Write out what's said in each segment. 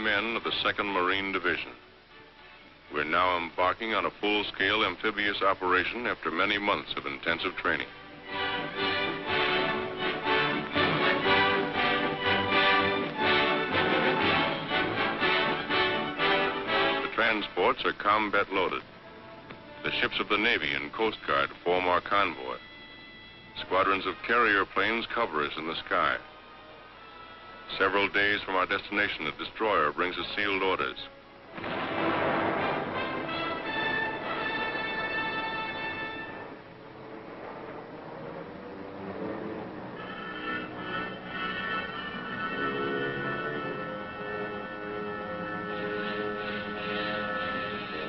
men of the 2nd Marine Division. We're now embarking on a full-scale amphibious operation after many months of intensive training. The transports are combat loaded. The ships of the Navy and Coast Guard form our convoy. Squadrons of carrier planes cover us in the sky. Several days from our destination, a destroyer brings us sealed orders.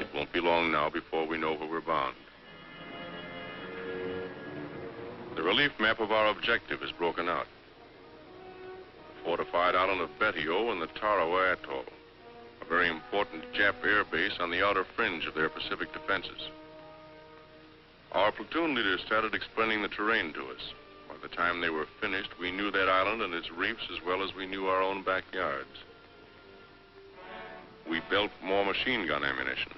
It won't be long now before we know where we're bound. The relief map of our objective is broken out. The fortified island of Battle and the Tarawa Atoll, a very important Jap air base on the outer fringe of their Pacific defenses. Our platoon leaders started explaining the terrain to us. By the time they were finished, we knew that island and its reefs as well as we knew our own backyards. We built more machine gun ammunition.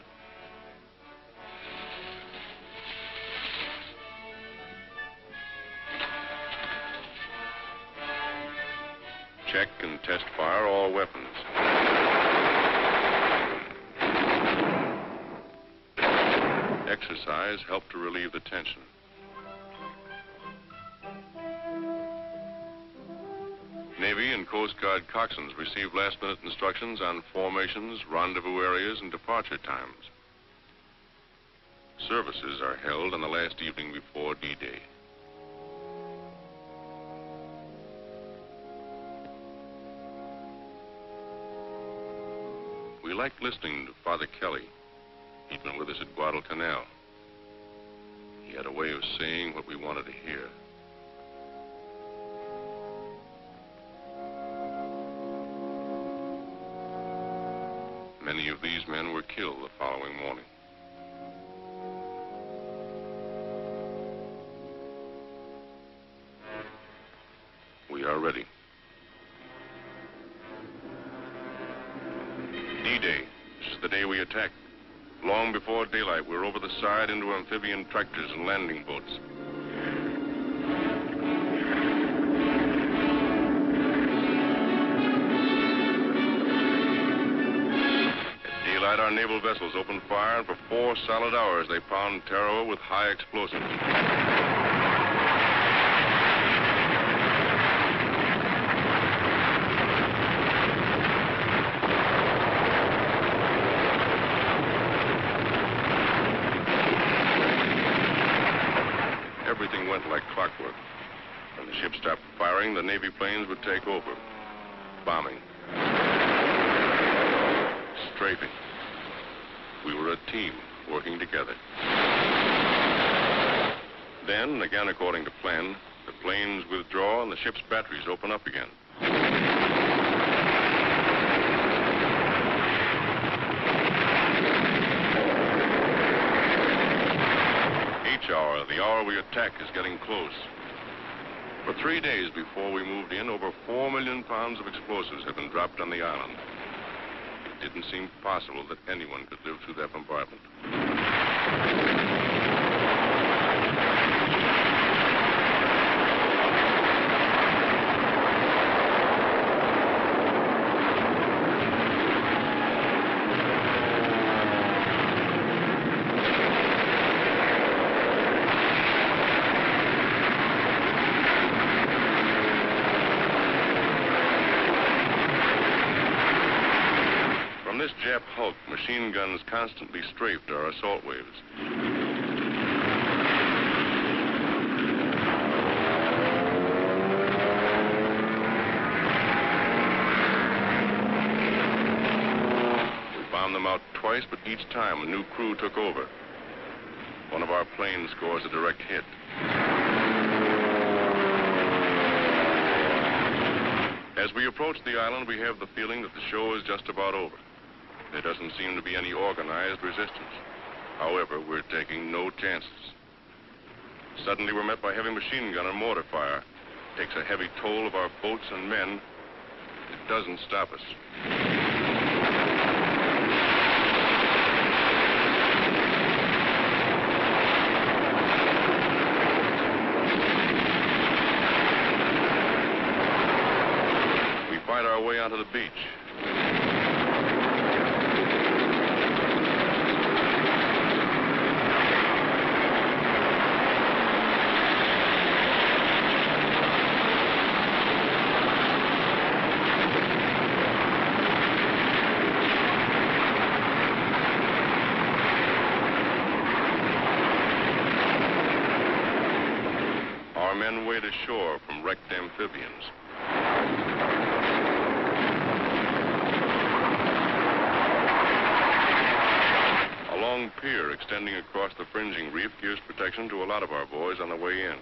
Check and test fire all weapons. Exercise helped to relieve the tension. Navy and Coast Guard coxswains received last-minute instructions on formations, rendezvous areas, and departure times. Services are held on the last evening before D-Day. We liked listening to Father Kelly. He'd been with us at Guadalcanal. He had a way of saying what we wanted to hear. Many of these men were killed the following morning. We are ready. D-Day. This is the day we attack. Long before daylight, we're over the side into amphibian tractors and landing boats. At daylight, our naval vessels open fire, and for 4 solid hours, they pound Tarawa with high explosives. Everything went like clockwork. When the ship stopped firing, the Navy planes would take over. Bombing. Strafing. We were a team working together. Then, again according to plan, the planes withdraw and the ship's batteries open up again. The hour we attack is getting close. For 3 days before we moved in, over 4 million pounds of explosives had been dropped on the island. It didn't seem possible that anyone could live through that bombardment. From this Jap hulk, machine guns constantly strafed our assault waves. We bombed them out twice, but each time a new crew took over. One of our planes scores a direct hit. As we approach the island, we have the feeling that the show is just about over. There doesn't seem to be any organized resistance. However, we're taking no chances. Suddenly, we're met by heavy machine gun and mortar fire. It takes a heavy toll of our boats and men. It doesn't stop us. our way onto the beach. Our men wade ashore from wrecked amphibians. A long pier extending across the fringing reef gives protection to a lot of our boys on the way in.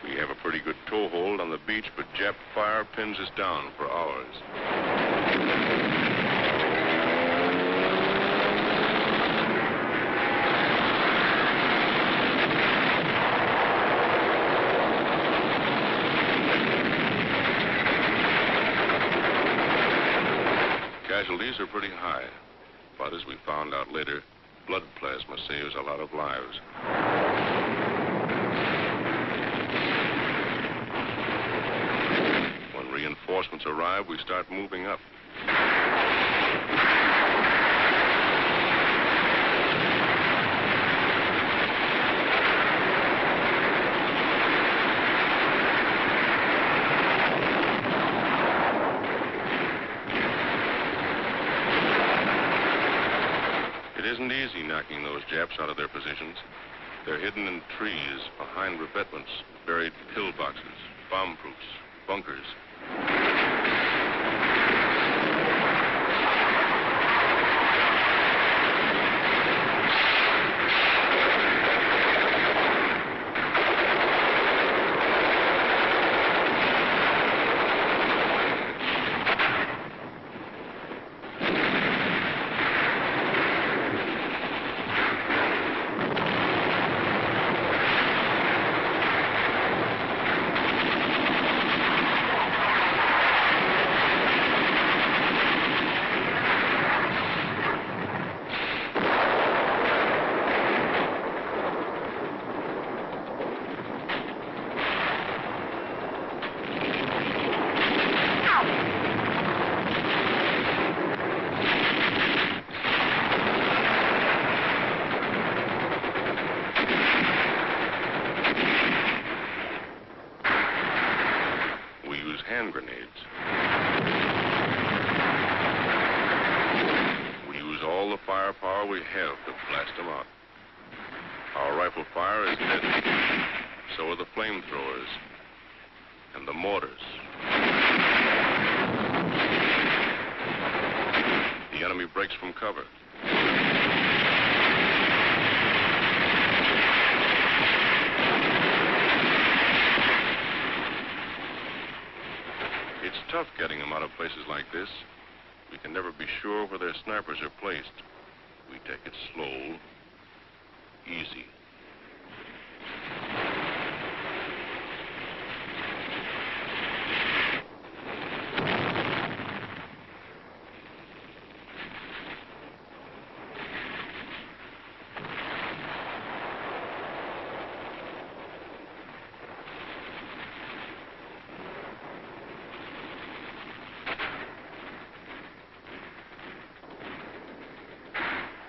We have a pretty good toehold on the beach, but Jap fire pins us down for hours. Casualties are pretty high, but as we found out later, blood plasma saves a lot of lives. When reinforcements arrive, we start moving up. It isn't easy knocking those Japs out of their positions. They're hidden in trees, behind revetments, buried pillboxes, bomb-proofs, bunkers. Hand grenades. We use all the firepower we have to blast them out. Our rifle fire is deadly. So are the flamethrowers and the mortars. The enemy breaks from cover. It's tough getting them out of places like this. We can never be sure where their snipers are placed. We take it slow, easy.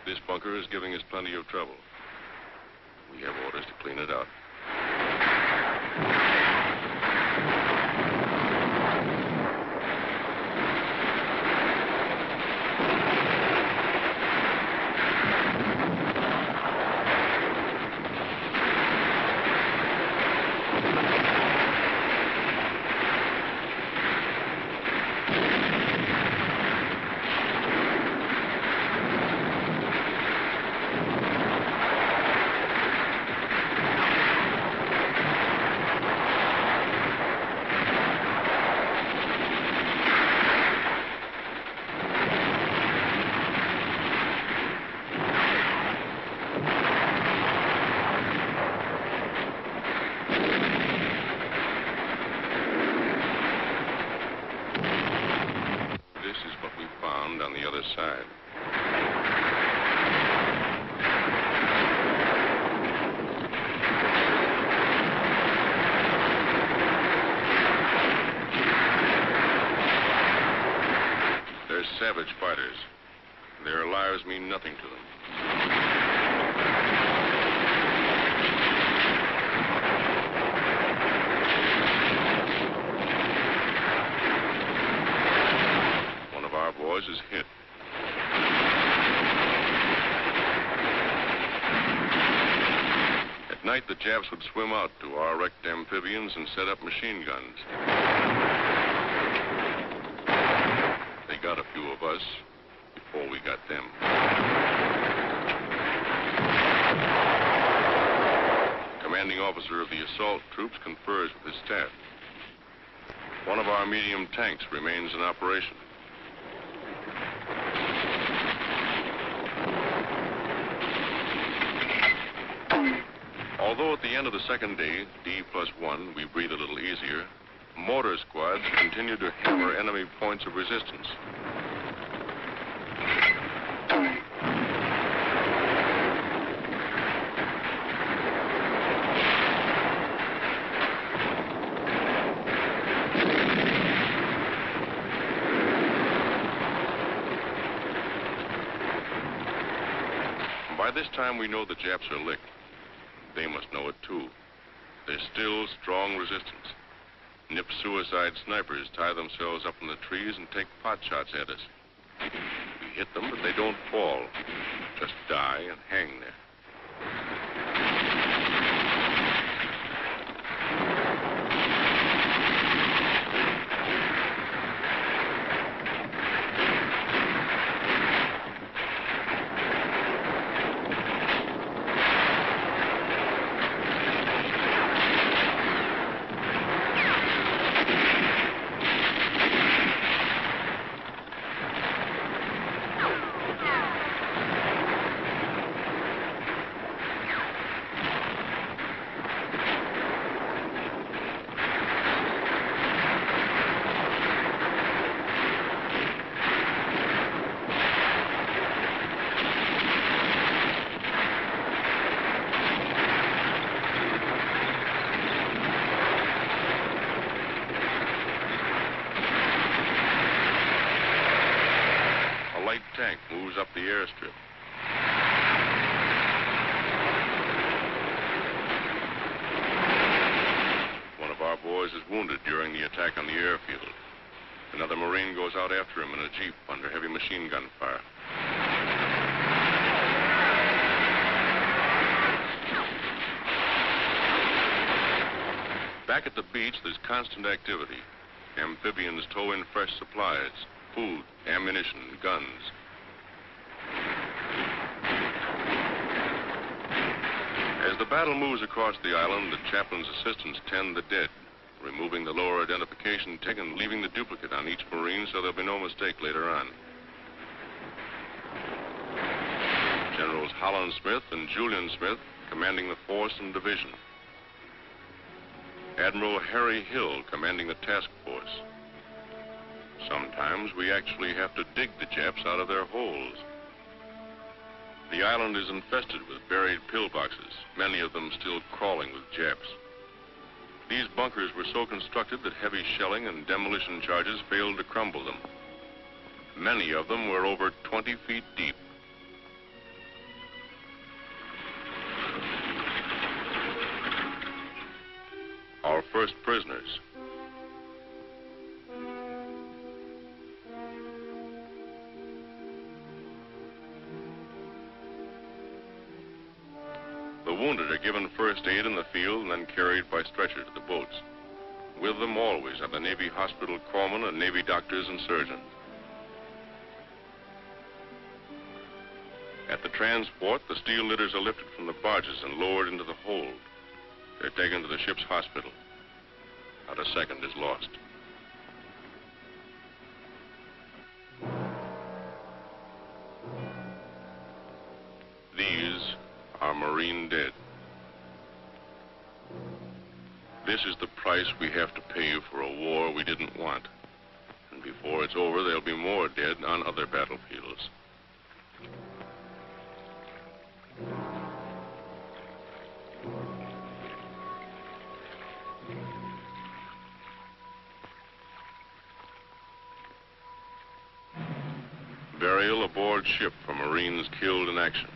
This bunker is giving us plenty of trouble. We have orders to clean it out. savage fighters. Their lives mean nothing to them. One of our boys is hit. At night, the Japs would swim out to our wrecked amphibians and set up machine guns. They got a few of us before we got them. Commanding officer of the assault troops confers with his staff. One of our medium tanks remains in operation. Although at the end of the second day, D+1, we breathe a little easier, mortar squads continue to hammer enemy points of resistance. By this time, we know the Japs are licked. They must know it, too. There's still strong resistance. Nip suicide snipers tie themselves up in the trees and take pot shots at us. We hit them, but they don't fall. Just die and hang there. Tank moves up the airstrip. One of our boys is wounded during the attack on the airfield. Another Marine goes out after him in a jeep under heavy machine gun fire. Back at the beach, there's constant activity. Amphibians tow in fresh supplies, food, ammunition, guns. As the battle moves across the island, the chaplain's assistants tend the dead, removing the lower identification tick and leaving the duplicate on each Marine so there'll be no mistake later on. Generals Holland Smith and Julian Smith commanding the force and division. Admiral Harry Hill commanding the task force. Sometimes we actually have to dig the Japs out of their holes. The island is infested with buried pillboxes, many of them still crawling with Japs. These bunkers were so constructed that heavy shelling and demolition charges failed to crumble them. Many of them were over 20 feet deep. Our first prisoners. The wounded are given first aid in the field and then carried by stretcher to the boats. With them always are the Navy hospital corpsmen and Navy doctors and surgeons. At the transport, the steel litters are lifted from the barges and lowered into the hold. They're taken to the ship's hospital. Not a second is lost. These are Marine dead. This is the price we have to pay for a war we didn't want. And before it's over, there'll be more dead on other battlefields. burial aboard ship for Marines killed in action.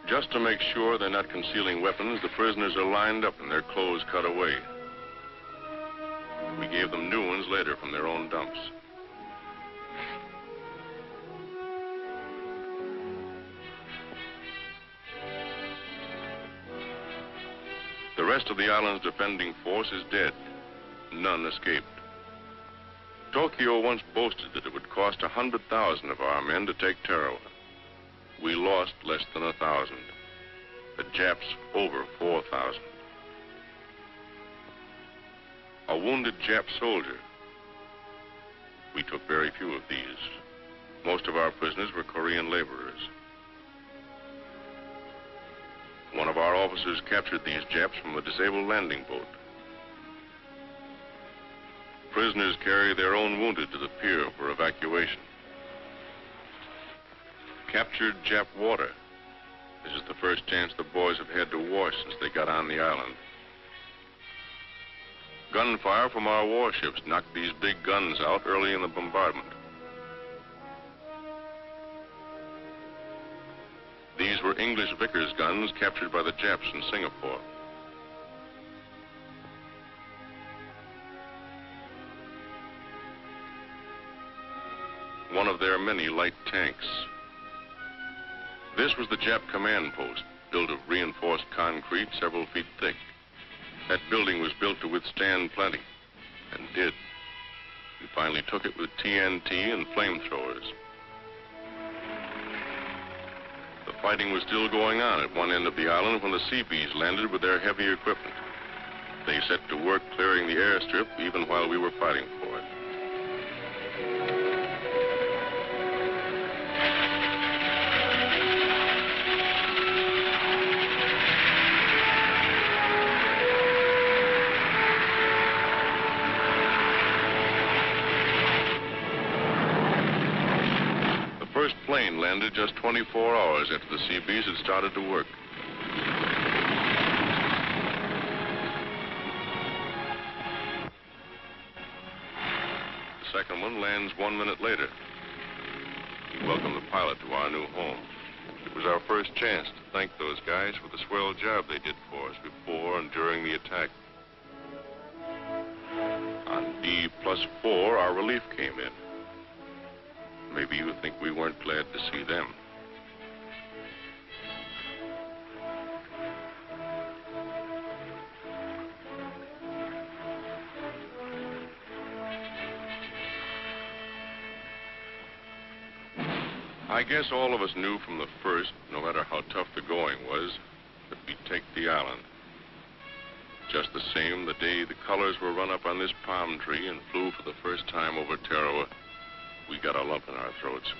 Just to make sure they're not concealing weapons, the prisoners are lined up and their clothes cut away. We gave them new ones later from their own dumps. The rest of the island's defending force is dead. None escaped. Tokyo once boasted that it would cost 100,000 of our men to take Tarawa. We lost less than 1,000. The Japs over 4,000. A wounded Jap soldier. We took very few of these. Most of our prisoners were Korean laborers. One of our officers captured these Japs from a disabled landing boat. Prisoners carry their own wounded to the pier for evacuation. Captured Jap water. This is the first chance the boys have had to wash since they got on the island. Gunfire from our warships knocked these big guns out early in the bombardment. These were English Vickers guns captured by the Japs in Singapore. One of their many light tanks. This was the Jap command post, built of reinforced concrete several feet thick. That building was built to withstand plenty, and did. We finally took it with TNT and flamethrowers. The fighting was still going on at one end of the island when the Seabees landed with their heavy equipment. They set to work clearing the airstrip even while we were fighting for it. The first plane landed just 24 hours after the Seabees had started to work. The second one lands 1 minute later. We welcomed the pilot to our new home. It was our first chance to thank those guys for the swell job they did for us before and during the attack. On D+4, our relief came in. Maybe you think we weren't glad to see them. I guess all of us knew from the first, no matter how tough the going was, that we'd take the island. Just the same, the day the colors were run up on this palm tree and flew for the first time over Tarawa, we got a lump in our throats.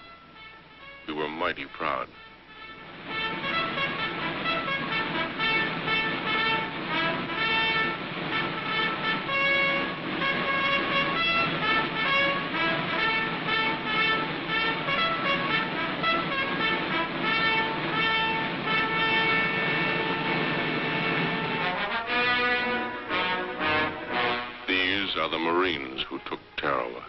We were mighty proud. These are the Marines who took Tarawa.